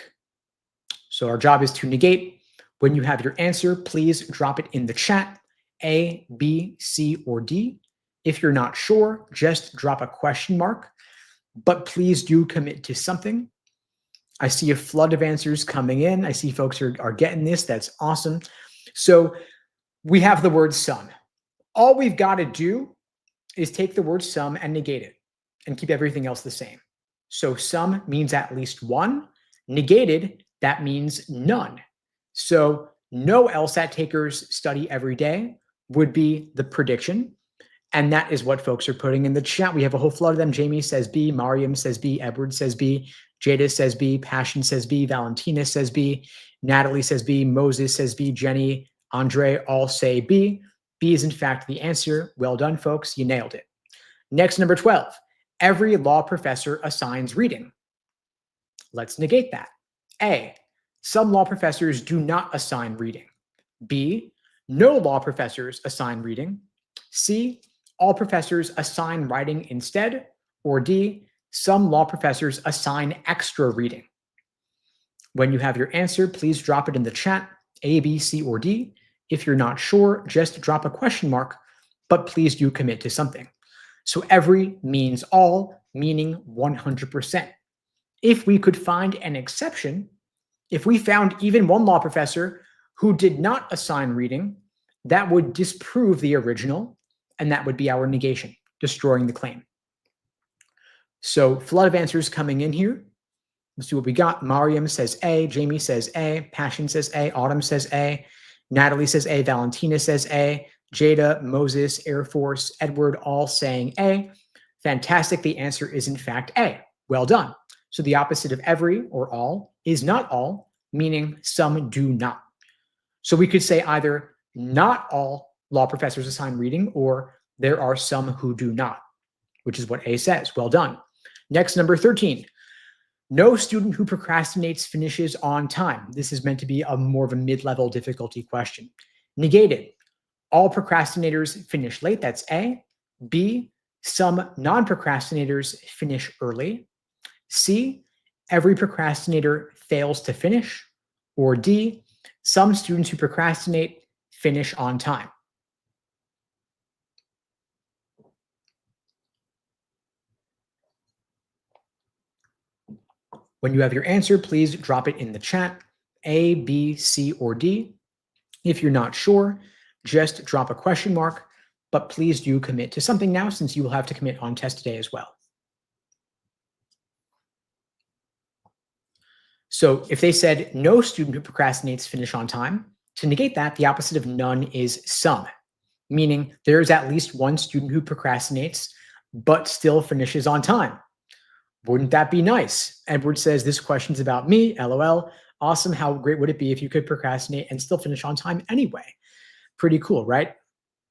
So our job is to negate. When you have your answer, please drop it in the chat, A, B, C, or D. If you're not sure, just drop a question mark, but please do commit to something. I see a flood of answers coming in. I see folks are getting this. That's awesome. So we have the word some. All we've got to do is take the word some and negate it and keep everything else the same. So some means at least one. Negated, that means none. So no LSAT takers study every day would be the prediction. And that is what folks are putting in the chat. We have a whole flood of them. Jamie says B, Mariam says B, Edward says B, Jada says B, Passion says B, Valentina says B, Natalie says B, Moses says B, Jenny, Andre all say B. B is in fact the answer. Well done, folks. You nailed it. Next, number 12. Every law professor assigns reading. Let's negate that. A, some law professors do not assign reading. B, no law professors assign reading. C, all professors assign writing instead. Or D, some law professors assign extra reading. When you have your answer, please drop it in the chat, A, B, C, or D. If you're not sure, just drop a question mark, but please do commit to something. So every means all, meaning 100%. If we could find an exception, if we found even one law professor who did not assign reading, that would disprove the original, and that would be our negation, destroying the claim. So flood of answers coming in here. Let's see what we got. Mariam says A, Jamie says A, Passion says A, Autumn says A, Natalie says A, Valentina says A, Jada, Moses, Air Force, Edward, all saying A. Fantastic. The answer is in fact A. Well done. So the opposite of every or all is not all, meaning some do not. So we could say either not all law professors assign reading or there are some who do not, which is what A says. Well done. Next, number 13. No student who procrastinates finishes on time. This is meant to be a more of a mid-level difficulty question. Negated. All procrastinators finish late. That's A. B. Some non-procrastinators finish early. C. Every procrastinator fails to finish. Or D. Some students who procrastinate finish on time. When you have your answer, please drop it in the chat, A, B, C, or D. If you're not sure, just drop a question mark, but please do commit to something now since you will have to commit on test today as well. So if they said no student who procrastinates finish on time, to negate that, the opposite of none is some, meaning there is at least one student who procrastinates but still finishes on time. Wouldn't that be nice? Edward says, this question's about me, LOL. Awesome. How great would it be if you could procrastinate and still finish on time anyway? Pretty cool, right?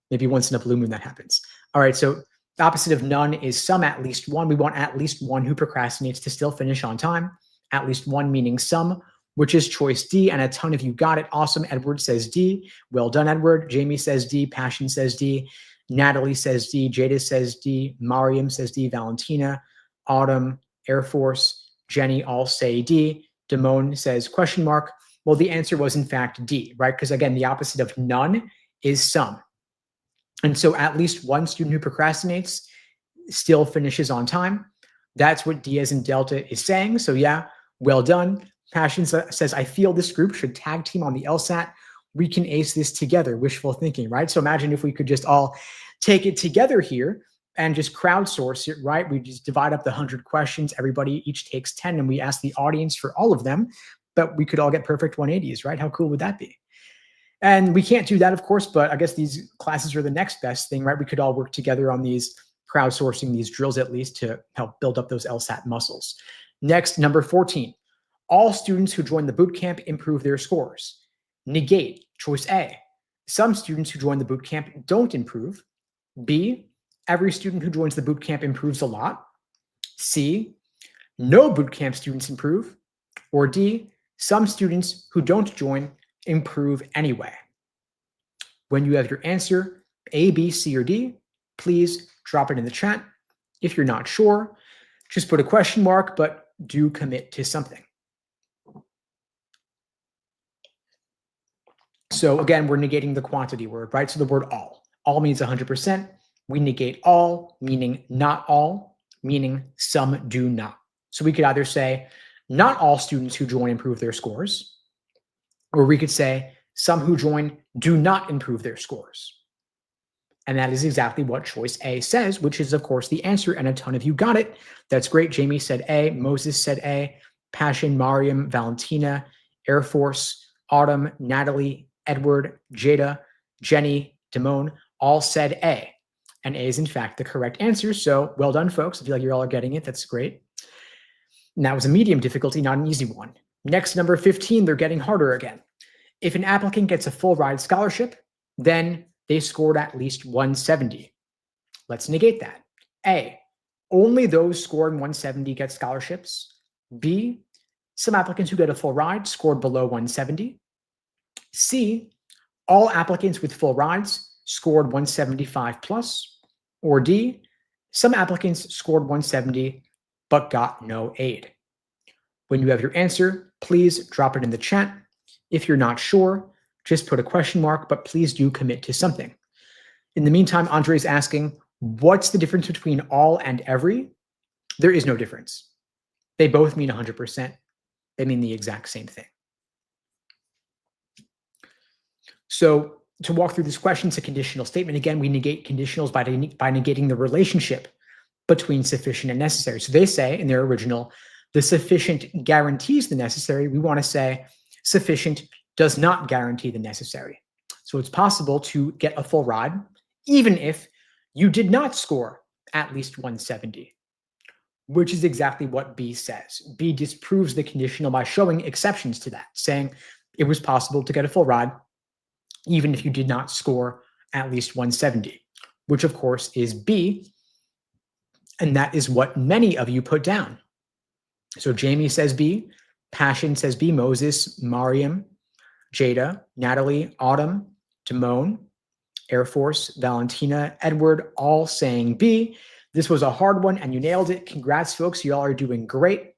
Maybe once in a blue moon that happens. All right, so the opposite of none is some, at least one. We want at least one who procrastinates to still finish on time. At least one meaning some, which is choice D, and a ton of you got it. Awesome. Edward says D. Well done, Edward. Jamie says D. Passion says D. Natalie says D. Jada says D. Mariam says D. Valentina, Autumn, Air Force, Jenny all say D. Damone says question mark. Well, the answer was in fact D, right? Because again, the opposite of none is some. And so at least one student who procrastinates still finishes on time. That's what D as in Delta is saying. So yeah, well done. Passion says, I feel this group should tag team on the LSAT. We can ace this together. Wishful thinking, right? So imagine if we could just all take it together here and just crowdsource it, right? We just divide up the 100 questions. Everybody each takes 10 and we ask the audience for all of them, but we could all get perfect 180s, right? How cool would that be? And we can't do that, of course, but I guess these classes are the next best thing, right? We could all work together on these crowdsourcing these drills at least to help build up those LSAT muscles. Next, number 14. All students who join the bootcamp improve their scores. Negate, choice A. Some students who join the bootcamp don't improve. B, every student who joins the bootcamp improves a lot. C, no bootcamp students improve. Or D, some students who don't join improve anyway. When you have your answer, A, B, C, or D, please drop it in the chat. If you're not sure, just put a question mark, but do commit to something. So again, we're negating the quantity word, right? So the word all. All means 100%. We negate all, meaning not all, meaning some do not. So we could either say, not all students who join improve their scores, or we could say, some who join do not improve their scores. And that is exactly what choice A says, which is, of course, the answer, and a ton of you got it. That's great. Jamie said A, Moses said A, Passion, Mariam, Valentina, Air Force, Autumn, Natalie, Edward, Jada, Jenny, Damone, all said A. And A is, in fact, the correct answer. So well done, folks. I feel like you're all getting it. That's great. And that was a medium difficulty, not an easy one. Next, number 15, they're getting harder again. If an applicant gets a full ride scholarship, then they scored at least 170. Let's negate that. A, only those scoring 170 get scholarships. B, some applicants who get a full ride scored below 170. C, all applicants with full rides scored 175 plus. Or D, some applicants scored 170 but got no aid. When you have your answer, please drop it in the chat. If you're not sure, just put a question mark, but please do commit to something. In the meantime, Andre is asking, what's the difference between all and every? There is no difference. They both mean 100%. They mean the exact same thing. So to walk through this question, it's a conditional statement. Again, we negate conditionals by negating the relationship between sufficient and necessary. So they say in their original, the sufficient guarantees the necessary. We want to say sufficient does not guarantee the necessary. So it's possible to get a full ride, even if you did not score at least 170, which is exactly what B says. B disproves the conditional by showing exceptions to that, saying it was possible to get a full ride, even if you did not score at least 170, which of course is B. And that is what many of you put down. So Jamie says B, Passion says B, Moses, Mariam, Jada, Natalie, Autumn, Damone, Air Force, Valentina, Edward, all saying B. This was a hard one and you nailed it. Congrats, folks. You all are doing great.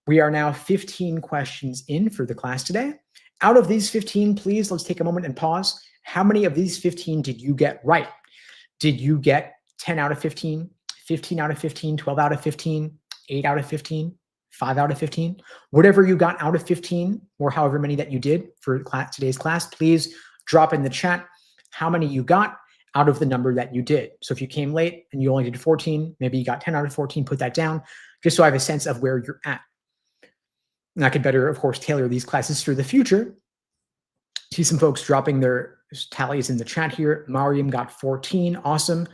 We are now 15 questions in for the class today. Out of these 15, please, let's take a moment and pause. How many of these 15 did you get right? Did you get 10 out of 15, 15 out of 15, 12 out of 15, 8 out of 15, 5 out of 15? Whatever you got out of 15, or however many that you did for today's class, please drop in the chat how many you got out of the number that you did. So if you came late and you only did 14, maybe you got 10 out of 14, put that down, just so I have a sense of where you're at. And I could better, of course, tailor these classes for the future. See some folks dropping their tallies in the chat here. Mariam got 14, awesome.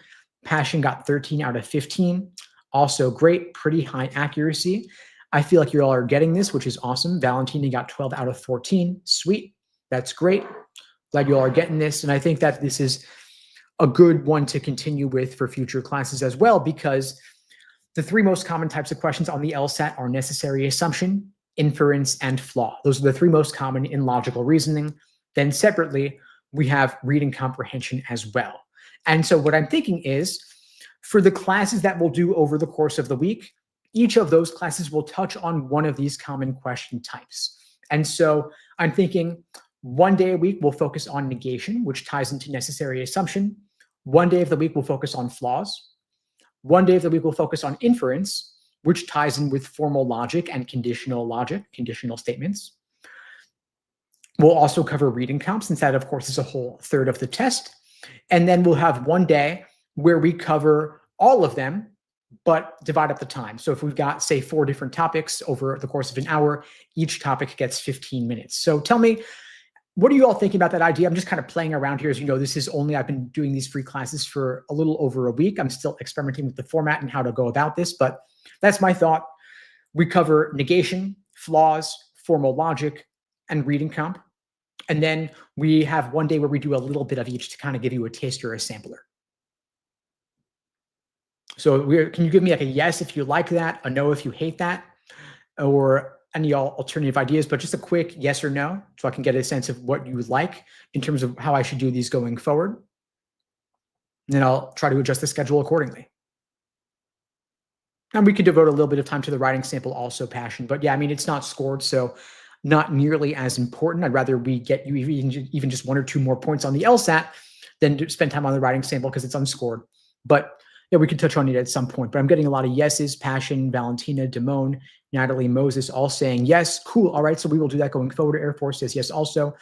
Passion got 13 out of 15, also great, pretty high accuracy. I feel like you all are getting this, which is awesome. Valentina got 12 out of 14, sweet, that's great. Glad you all are getting this, and I think that this is a good one to continue with for future classes as well, because the three most common types of questions on the LSAT are necessary assumption, inference, and flaw. Those are the three most common in logical reasoning. Then separately, we have reading comprehension as well. And so what I'm thinking is, for the classes that we'll do over the course of the week, each of those classes will touch on one of these common question types. And so I'm thinking one day a week we'll focus on negation, which ties into necessary assumption. One day of the week we'll focus on flaws. One day of the week we'll focus on inference, which ties in with formal logic and conditional logic, conditional statements. We'll also cover reading comp, since that, of course, is a whole third of the test. And then we'll have one day where we cover all of them, but divide up the time. So if we've got, say, 4 different topics over the course of an hour, each topic gets 15 minutes. So tell me, what are you all thinking about that idea? I'm just kind of playing around here. As you know, I've been doing these free classes for a little over a week. I'm still experimenting with the format and how to go about this, but that's my thought. We cover negation, flaws, formal logic, and reading comp. And then we have one day where we do a little bit of each to kind of give you a taster or a sampler. So can you give me like a yes if you like that, a no if you hate that, or any alternative ideas, but just a quick yes or no so I can get a sense of what you would like in terms of how I should do these going forward. And then I'll try to adjust the schedule accordingly. And we could devote a little bit of time to the writing sample also, Passion. But yeah, I mean, it's not scored, so not nearly as important. I'd rather we get you even just 1 or 2 more points on the LSAT than to spend time on the writing sample because it's unscored. But yeah, we could touch on it at some point. But I'm getting a lot of yeses. Passion, Valentina, Damone, Natalie, Moses, all saying yes. Cool. All right. So we will do that going forward. Air Force says yes also.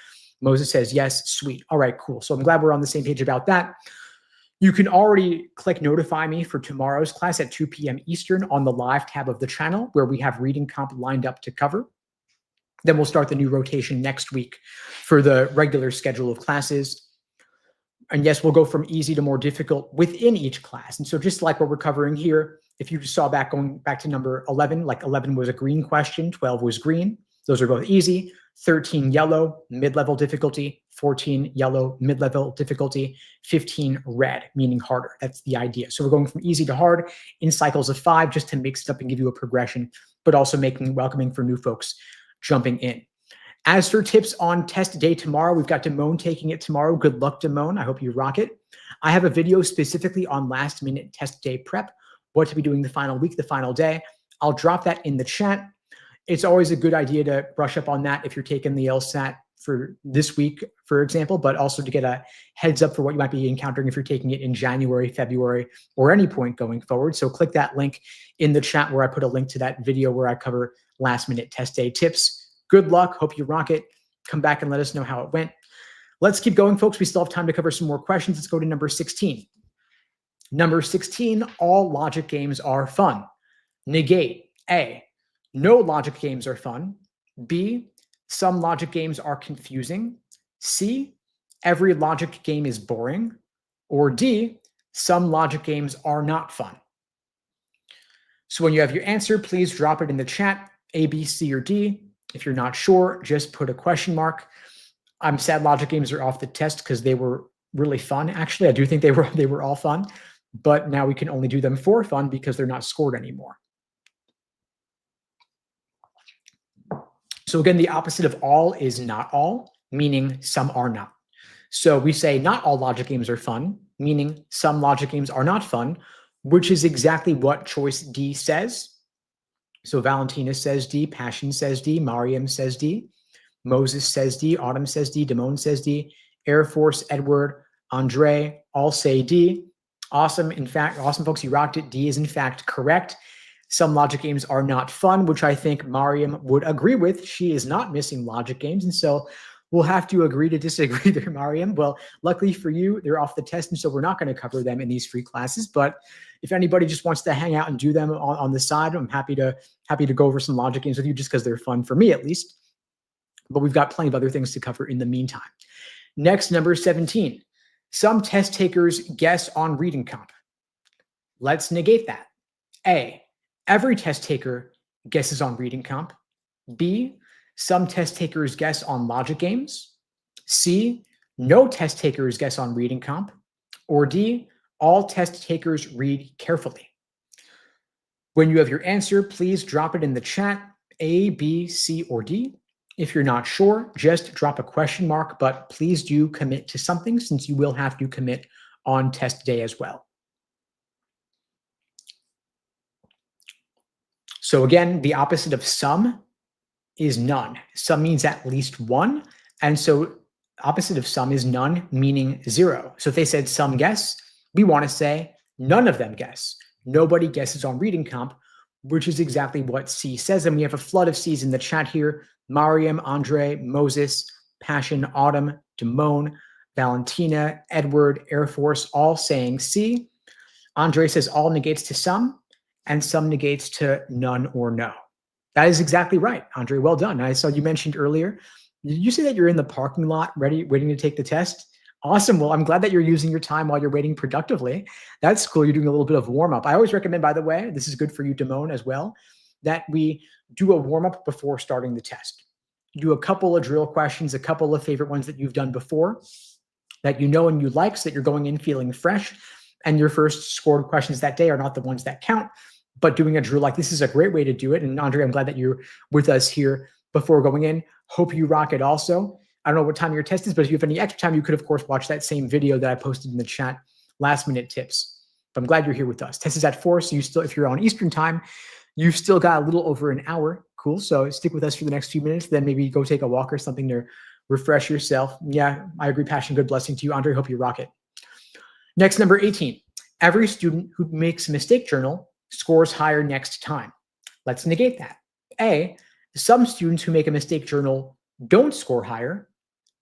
Moses says yes. Sweet. All right, cool. So I'm glad we're on the same page about that. You can already click notify me for tomorrow's class at 2 p.m. Eastern on the live tab of the channel where we have reading comp lined up to cover. Then we'll start the new rotation next week for the regular schedule of classes. And yes, we'll go from easy to more difficult within each class. And so just like what we're covering here, if you just saw going back to number 11, like 11 was a green question, 12 was green. Those are both easy. 13 yellow, mid-level difficulty. 14 yellow, mid-level difficulty. 15 red, meaning harder. That's the idea. So we're going from easy to hard in cycles of 5 just to mix it up and give you a progression, but also making it welcoming for new folks jumping in. As for tips on test day tomorrow, we've got Damone taking it tomorrow. Good luck, Damone. I hope you rock it. I have a video specifically on last minute test day prep, what to be doing the final week, the final day. I'll drop that in the chat. It's always a good idea to brush up on that if you're taking the LSAT for this week, for example, but also to get a heads up for what you might be encountering if you're taking it in January, February, or any point going forward. So click that link in the chat where I put a link to that video where I cover last minute test day tips. Good luck. Hope you rock it. Come back and let us know how it went. Let's keep going, folks. We still have time to cover some more questions. Let's go to number 16. Number 16, all logic games are fun. Negate. A, no logic games are fun. B, some logic games are confusing. C, every logic game is boring. Or D, some logic games are not fun. So when you have your answer, please drop it in the chat, A, B, C, or D. If you're not sure, just put a question mark. I'm sad logic games are off the test because they were really fun. Actually, I do think they were all fun, but now we can only do them for fun because they're not scored anymore. So again, the opposite of all is not all, meaning some are not. So we say not all logic games are fun, meaning some logic games are not fun, which is exactly what choice D says. So Valentina says D, Passion says D, Mariam says D, Moses says D, Autumn says D, Damone says D, Air Force, Edward, Andre, all say D. Awesome. In fact, awesome, folks. You rocked it. D is in fact correct. Some logic games are not fun, which I think Mariam would agree with. She is not missing logic games. And so we'll have to agree to disagree there, Mariam. Well, luckily for you, they're off the test. And so we're not going to cover them in these free classes. But if anybody just wants to hang out and do them on the side, I'm happy to go over some logic games with you just because they're fun for me, at least. But we've got plenty of other things to cover in the meantime. Next, number 17. Some test takers guess on reading comp. Let's negate that. A, every test taker guesses on reading comp. B, some test takers guess on logic games. C, no test takers guess on reading comp. Or D, all test takers read carefully. When you have your answer, please drop it in the chat, A, B, C, or D. If you're not sure, just drop a question mark, but please do commit to something since you will have to commit on test day as well. So again, the opposite of some is none. Some means at least one. And so opposite of some is none, meaning 0. So if they said some guess, we want to say none of them guess. Nobody guesses on reading comp, which is exactly what C says. And we have a flood of C's in the chat here. Mariam, Andre, Moses, Passion, Autumn, Damone, Valentina, Edward, Air Force, all saying C. Andre says all negates to some, and some negates to none or no. That is exactly right, Andre. Well done. I saw you mentioned earlier. Did you say that you're in the parking lot waiting to take the test? Awesome. Well, I'm glad that you're using your time while you're waiting productively. That's cool. You're doing a little bit of warm up. I always recommend, by the way, this is good for you, Damone, as well, that we do a warm up before starting the test. Do a couple of drill questions, a couple of favorite ones that you've done before that you know and you like so that you're going in feeling fresh. And your first scored questions that day are not the ones that count. but doing a drill like this is a great way to do it. And Andre, I'm glad that you're with us here before going in. Hope you rock it also. I don't know what time your test is, but if you have any extra time, you could, of course, watch that same video that I posted in the chat, last minute tips. But I'm glad you're here with us. Test is at 4, so you still, if you're on Eastern time, you've still got a little over an hour. Cool. So stick with us for the next few minutes, then maybe go take a walk or something to refresh yourself. Yeah, I agree. Passion, good blessing to you. Andre, hope you rock it. Next, number 18. Every student who makes a mistake journal scores higher next time. Let's negate that. A, some students who make a mistake journal don't score higher.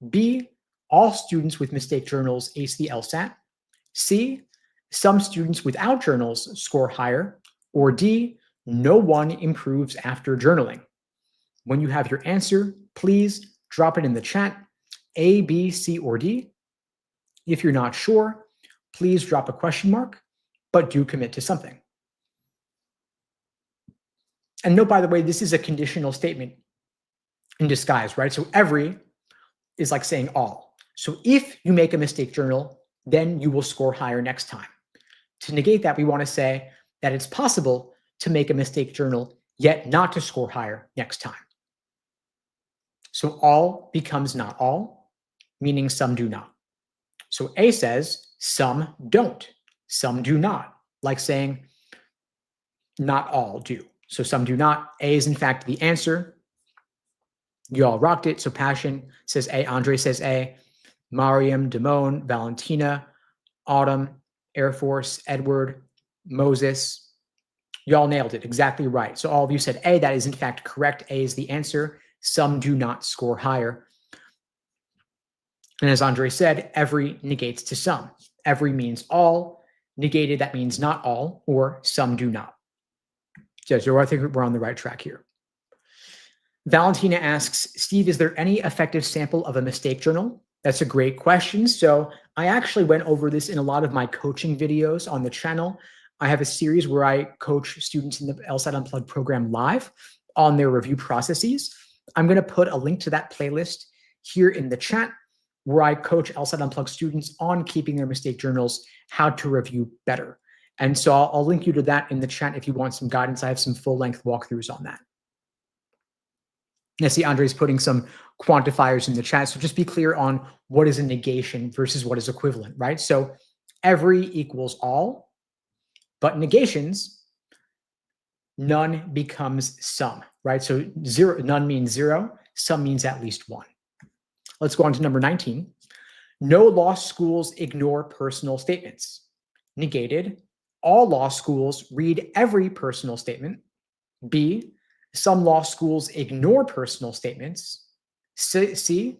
B, all students with mistake journals ace the LSAT. C, some students without journals score higher. Or D, no one improves after journaling. When you have your answer, please drop it in the chat, A, B, C, or D. If you're not sure, please drop a question mark, but do commit to something. And note, by the way, this is a conditional statement in disguise, right? So every is like saying all. So if you make a mistake journal, then you will score higher next time. To negate that, we want to say that it's possible to make a mistake journal, yet not to score higher next time. So all becomes not all, meaning some do not. So A says some don't, some do not, like saying not all do. So some do not. A is in fact the answer. You all rocked it. So Passion says A, Andre says A, Mariam, Damone, Valentina, Autumn, Air Force, Edward, Moses. You all nailed it. Exactly right. So all of you said A. That is in fact correct. A is the answer. Some do not score higher. And as Andre said, every negates to some. Every means all. Negated, that means not all, or some do not. So I think we're on the right track here. Valentina asks, Steve, is there any effective sample of a mistake journal? That's a great question. So I actually went over this in a lot of my coaching videos on the channel. I have a series where I coach students in the LSAT Unplugged program live on their review processes. I'm going to put a link to that playlist here in the chat where I coach LSAT Unplugged students on keeping their mistake journals, how to review better. And so I'll link you to that in the chat if you want some guidance. I have some full-length walkthroughs on that. I see Andre's putting some quantifiers in the chat. So just be clear on what is a negation versus what is equivalent, right? So every equals all, but negations, none becomes some, right? So zero, none means zero, some means at least one. Let's go on to number 19. No law schools ignore personal statements. Negated, all law schools read every personal statement. B, some law schools ignore personal statements. C,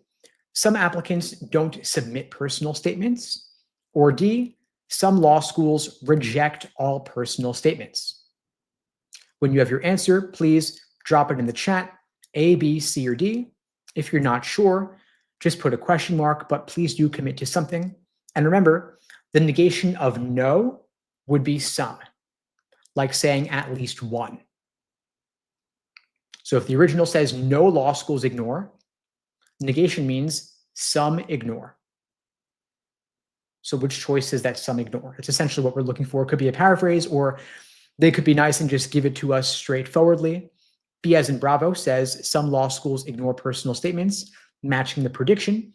some applicants don't submit personal statements. Or D, some law schools reject all personal statements. When you have your answer, please drop it in the chat, A, B, C, or D. If you're not sure, just put a question mark, but please do commit to something. And remember, the negation of no would be some, like saying at least one. So if the original says no law schools ignore, negation means some ignore. So which choice is that some ignore? It's essentially what we're looking for. It could be a paraphrase, or they could be nice and just give it to us straightforwardly. B as in Bravo says some law schools ignore personal statements, matching the prediction.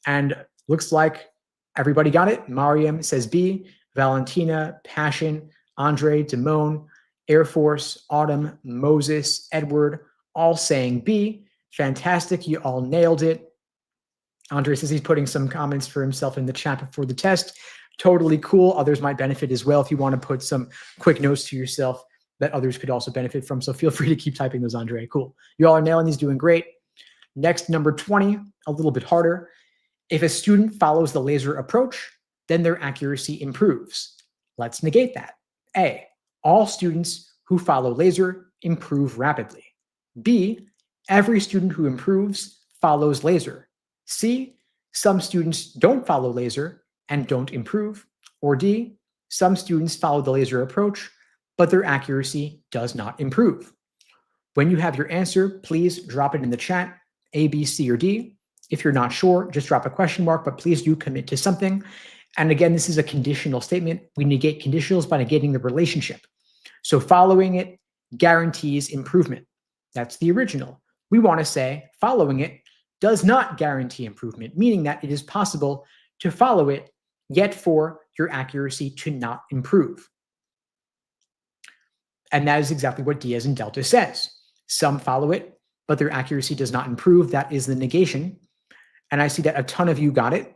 And looks like everybody got it. Mariam says B, Valentina, Passion, Andre, Damone, Air Force, Autumn, Moses, Edward, all saying B. Fantastic. You all nailed it. Andre says he's putting some comments for himself in the chat before the test. Totally cool. Others might benefit as well if you want to put some quick notes to yourself that others could also benefit from. So feel free to keep typing those, Andre. Cool. You all are nailing these, doing great. Next, number 20, a little bit harder. If a student follows the laser approach, then their accuracy improves. Let's negate that. A, all students who follow laser improve rapidly. B, every student who improves follows laser. C, some students don't follow laser and don't improve. Or D, some students follow the laser approach, but their accuracy does not improve. When you have your answer, please drop it in the chat, A, B, C, or D. If you're not sure, just drop a question mark, but please do commit to something. And again, this is a conditional statement. We negate conditionals by negating the relationship. So following it guarantees improvement. That's the original. We want to say following it does not guarantee improvement, meaning that it is possible to follow it, yet for your accuracy to not improve. And that is exactly what D as in Delta says. Some follow it, but their accuracy does not improve. That is the negation. And I see that a ton of you got it.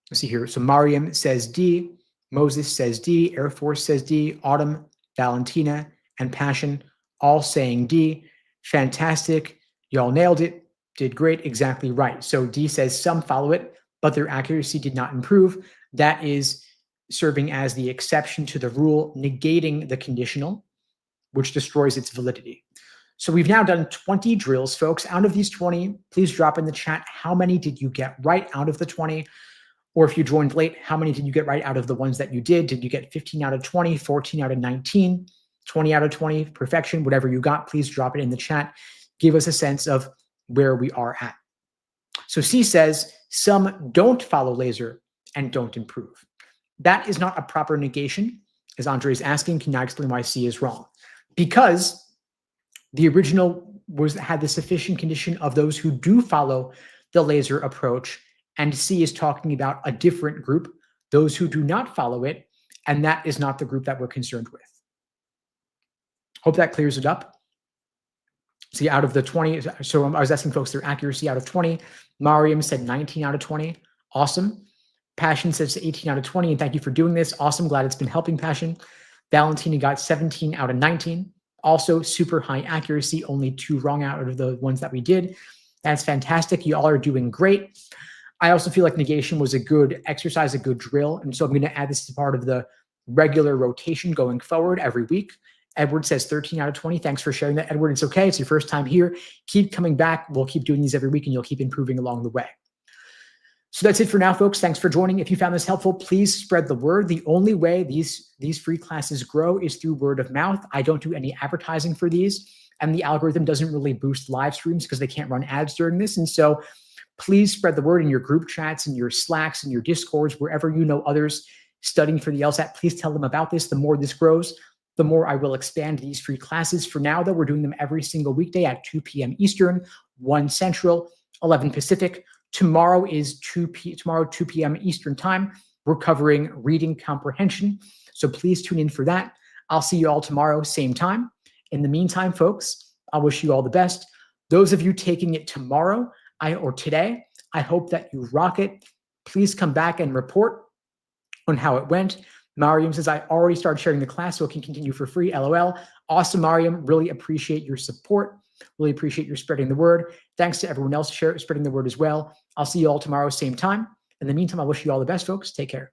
Let's see here. So Mariam says D, Moses says D, Air Force says D, Autumn, Valentina, and Passion all saying D. Fantastic. Y'all nailed it. Did great. Exactly right. So D says some follow it, but their accuracy did not improve. That is serving as the exception to the rule, negating the conditional, which destroys its validity. So we've now done 20 drills, folks. Out of these 20, please drop in the chat how many did you get right out of the 20? Or if you joined late, how many did you get right out of the ones that you did? Did you get 15 out of 20, 14 out of 19, 20 out of 20, perfection, whatever you got, please drop it in the chat. Give us a sense of where we are at. So C says, some don't follow laser and don't improve. That is not a proper negation. As Andre is asking, can I explain why C is wrong? Because the original had the sufficient condition of those who do follow the laser approach, and C is talking about a different group, those who do not follow it, and that is not the group that we're concerned with. Hope that clears it up. See, out of the 20, so I was asking folks their accuracy out of 20. Mariam said 19 out of 20. Awesome. Passion says 18 out of 20, and thank you for doing this. Awesome. Glad it's been helping, Passion. Valentina got 17 out of 19. Also super high accuracy, only 2 wrong out of the ones that we did. That's fantastic. You all are doing great. I also feel like negation was a good exercise, a good drill. And so I'm going to add this as part of the regular rotation going forward every week. Edward says 13 out of 20. Thanks for sharing that, Edward. It's okay. It's your first time here. Keep coming back. We'll keep doing these every week and you'll keep improving along the way. So that's it for now, folks. Thanks for joining. If you found this helpful, please spread the word. The only way these free classes grow is through word of mouth. I don't do any advertising for these, and the algorithm doesn't really boost live streams because they can't run ads during this. And so please spread the word in your group chats and your Slacks and your Discords, wherever you know others studying for the LSAT. Please tell them about this. The more this grows, the more I will expand these free classes. For now, though, we're doing them every single weekday at 2 p.m. Eastern, 1 Central, 11 Pacific. Tomorrow is 2 p.m. Eastern time. We're covering reading comprehension. So please tune in for that. I'll see you all tomorrow, same time. In the meantime, folks, I wish you all the best. Those of you taking it tomorrow or today, I hope that you rock it. Please come back and report on how it went. Mariam says, I already started sharing the class, so it can continue for free. LOL. Awesome, Mariam. Really appreciate your support. Really appreciate your spreading the word. Thanks to everyone else spreading the word as well. I'll see you all tomorrow, same time. In the meantime, I wish you all the best, folks. Take care.